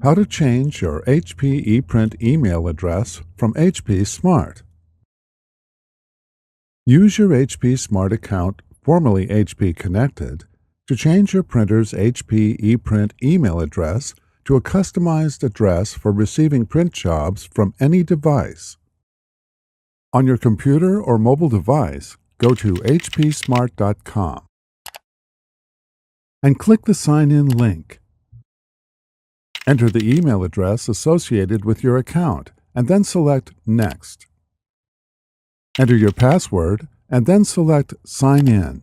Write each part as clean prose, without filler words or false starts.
How to change your HP ePrint email address from HP Smart. Use your HP Smart account, formerly HP Connected, to change your printer's HP ePrint email address to a customized address for receiving print jobs from any device. On your computer or mobile device, go to hpsmart.com and click the Sign In link. Enter the email address associated with your account and then select Next. Enter your password and then select Sign In.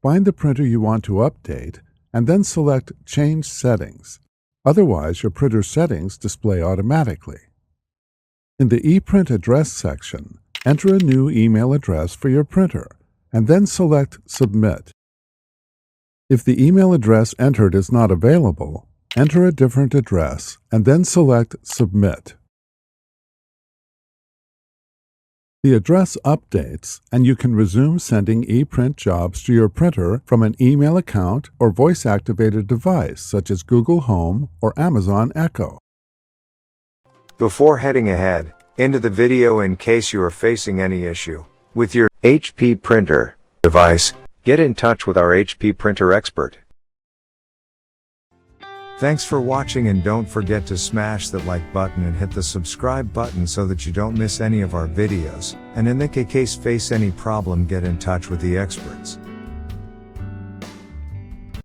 Find the printer you want to update and then select Change Settings. Otherwise, your printer settings display automatically. In the ePrint address section, enter a new email address for your printer and then select Submit. If the email address entered is not available, enter a different address and then select Submit. The address updates, and you can resume sending ePrint jobs to your printer from an email account or voice-activated device such as Google Home or Amazon Echo. Before heading ahead into the video, in case you are facing any issue with your HP printer device, get in touch with our HP printer expert. Thanks for watching, and don't forget to smash that like button and hit the subscribe button so that you don't miss any of our videos, and in the case face any problem, get in touch with the experts.